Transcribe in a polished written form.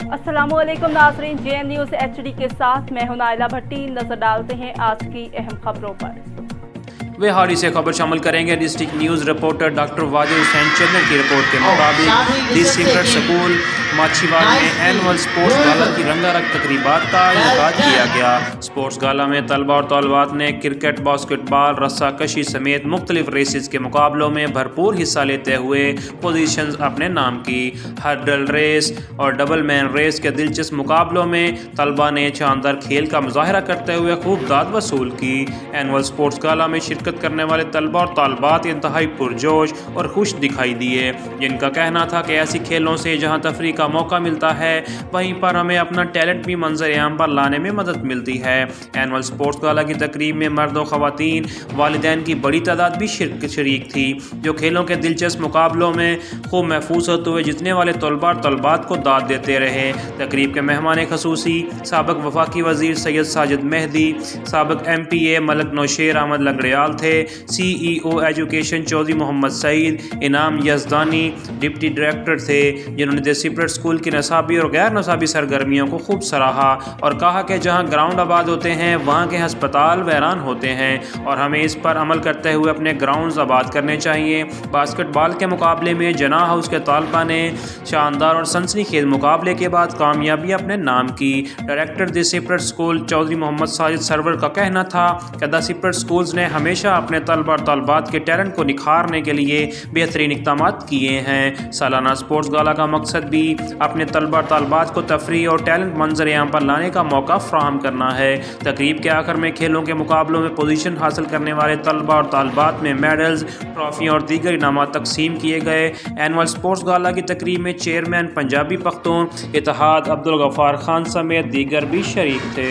अस्सलाम वालेकुम नाज़रीन, JN न्यूज़ HD के साथ मैं हूं नाइला भट्टी। नजर डालते हैं आज की अहम खबरों पर। वे हाल ही से खबर शामिल करेंगे। District news reporter doctor Wajid Hussain Channar की रिपोर्ट के मुताबिक डिस्ट्रिक्ट स्कूल माछीवाड़ में एनुअल स्पोर्ट्स गाला की रंगारंग तकरीबात का इनेकाद किया गया। स्पोर्ट्स गाला में तलबा और तलबात ने क्रिकेट, बास्केटबॉल, रस्सा कशी समेत मुख्तलिफ रेसेस के मुकाबलों में भरपूर हिस्सा लेते हुए पोजीशंस अपने नाम की। हर्डल रेस और डबल मैन रेस के दिलचस्प मुकाबलों में तलबा ने शानदार खेल का मुजाहरा करते हुए खूब दाद वसूल की। एनुअल स्पोर्ट्स गाला में शिरकत करने वाले तलबा और तालबात इंतहाई पुरजोश और खुश दिखाई दिए, जिनका कहना था कि ऐसी खेलों से जहां तफरीह का मौका मिलता है वहीं पर हमें अपना टैलेंट भी मंजर आम पर लाने में मदद मिलती है। एनुअल स्पोर्ट्स गाला की तकरीब में मर्द और ख़वातीन, वालिदैन की बड़ी तादाद भी शरीक थी, जो खेलों के दिलचस्प मुकाबलों में खूब महफूज होते हुए जीतने वाले तलबा और तलबात को दाद देते रहे। तकरीब के मेहमान खसूसी साबिक वफाकी वज़ीर सैयद साजिद मेहदी, साबिक MPA मलक नौशेर अहमद लंगड़ियाल थे, CEO एजुकेशन चौधरी मोहम्मद सईद, इनाम यजदानी डिप्टी डायरेक्टर थे, जिन्होंने डिसिप्लिन स्कूल की नसाबी और गैर नसाबी सरगर्मियों को खूब सराहा और कहा कि जहां ग्राउंड आबाद होते हैं वहां के हस्पताल वैरान होते हैं और हमें इस पर अमल करते हुए अपने ग्राउंड्स आबाद करने चाहिए। बास्केटबॉल के मुकाबले में जना हाउस के तालबा ने शानदार और सनसनीखेज मुकाबले के बाद कामयाबी अपने नाम की। Director discipline school Chaudhry Mohammad Sajid Sarwar का कहना था कि डिसिप्लिन स्कूल्स ने हमेशा अपने तलबा और तलबात के टैलेंट को निखारने के लिए बेहतरीन इक़दामात किए हैं। सालाना स्पोर्ट्स गाला का मकसद भी अपने तलबा और तलबात को तफरीह और टैलेंट मंजर आम पर लाने का मौका फ्राहम करना है। तकरीब के आखिर में खेलों के मुकाबलों में पोजीशन हासिल करने वाले तलबा और तलबात में मेडल्स, ट्रॉफी और दीगर इनामात तकसीम किए गए। एनुअल स्पोर्ट्स गाला की तकरीब में चेयरमैन पंजाबी पख्तून इत्तेहाद अब्दुल गफ्फार खान समेत दीगर भी शरीक थे।